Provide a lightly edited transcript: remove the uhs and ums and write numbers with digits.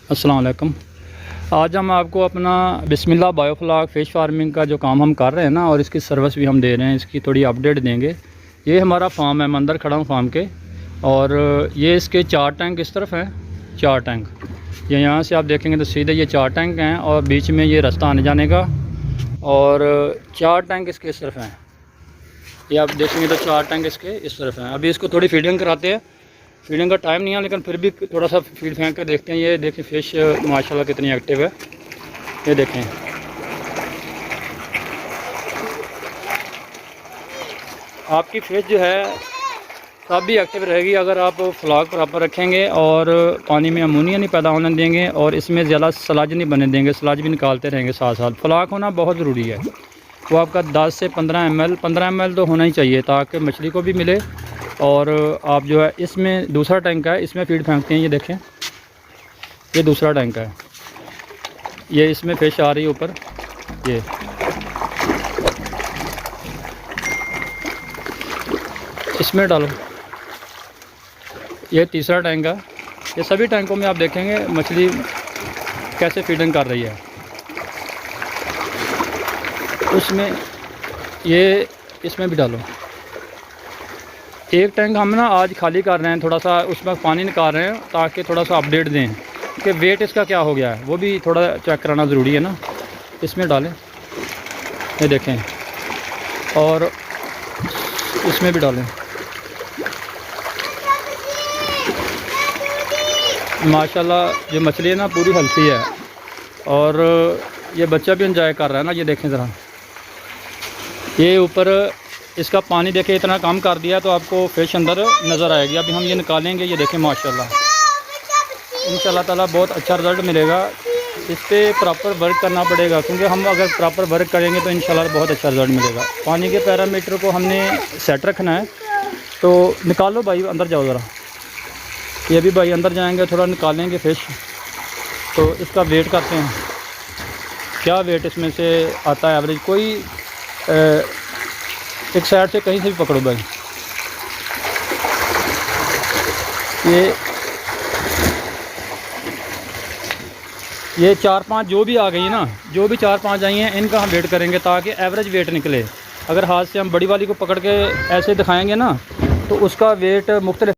अस्सलाम वालेकुम। आज हम आपको अपना बिस्मिल्लाह बायोफ्लॉक फ़िश फार्मिंग का जो काम हम कर रहे हैं ना, और इसकी सर्विस भी हम दे रहे हैं, इसकी थोड़ी अपडेट देंगे। ये हमारा फार्म है, मैं अंदर खड़ा हूँ फार्म के, और ये इसके 4 टैंक इस तरफ हैं, 4 टैंक। ये यहाँ से आप देखेंगे तो सीधे ये 4 टैंक हैं, और बीच में ये रास्ता आने जाने का, और 4 टैंक इसके इस तरफ हैं। ये आप देखेंगे तो 4 टैंक इसके इस तरफ हैं। अभी इसको थोड़ी फीडिंग कराते हैं, फीडिंग का टाइम नहीं है, लेकिन फिर भी थोड़ा सा फीड फेंक कर देखते हैं। ये देखें फ़िश माशाल्लाह कितनी एक्टिव है, ये देखें। आपकी फ़िश जो है तब भी एक्टिव रहेगी अगर आप फ्लॉक प्रॉपर रखेंगे और पानी में अमोनिया नहीं पैदा होने देंगे, और इसमें ज़्यादा सलाज नहीं बनने देंगे, सलाज भी निकालते रहेंगे साथ साथ। फ्लॉक होना बहुत ज़रूरी है, वो आपका 10 से 15 ml तो होना ही चाहिए, ताकि मछली को भी मिले। और आप जो है इसमें दूसरा टैंक है, इसमें फीड फेंकते हैं। ये देखें, ये दूसरा टैंक है, ये इसमें फ़िश आ रही है ऊपर, ये इसमें डालो। ये तीसरा टैंक है। ये सभी टैंकों में आप देखेंगे मछली कैसे फीडिंग कर रही है। उसमें ये इसमें भी डालो। एक टैंक हम ना आज खाली कर रहे हैं, थोड़ा सा उसमें पानी निकाल रहे हैं, ताकि थोड़ा सा अपडेट दें कि वेट इसका क्या हो गया है, वो भी थोड़ा चेक कराना ज़रूरी है ना। इसमें डालें, ये देखें, और इसमें भी डालें। माशाल्लाह ये मछली है ना पूरी हेल्थी है, और ये बच्चा भी एंजॉय कर रहा है ना। ये देखें ज़रा, ये ऊपर इसका पानी देखें इतना कम कर दिया, तो आपको फ़िश अंदर नज़र आएगी। अभी हम ये निकालेंगे, ये देखें माशाल्लाह, इंशाल्लाह ताला बहुत अच्छा रिज़ल्ट मिलेगा। इस पर प्रॉपर वर्क करना पड़ेगा, क्योंकि हम अगर प्रॉपर वर्क करेंगे तो इंशाल्लाह बहुत अच्छा रिज़ल्ट मिलेगा। पानी के पैरामीटर को हमने सेट रखना है। तो निकालो भाई, अंदर जाओ ज़रा। ये भी भाई अंदर जाएंगे, थोड़ा निकालेंगे फ़िश। तो इसका वेट करते हैं, क्या वेट इसमें से आता है एवरेज। कोई एक साइड से कहीं से भी पकड़ो भाई। ये 4-5 जो भी आ गई है ना, जो भी 4-5 आई हैं, इनका हम वेट करेंगे ताकि एवरेज वेट निकले। अगर हाथ से हम बड़ी वाली को पकड़ के ऐसे दिखाएंगे ना, तो उसका वेट मुख्तलिफ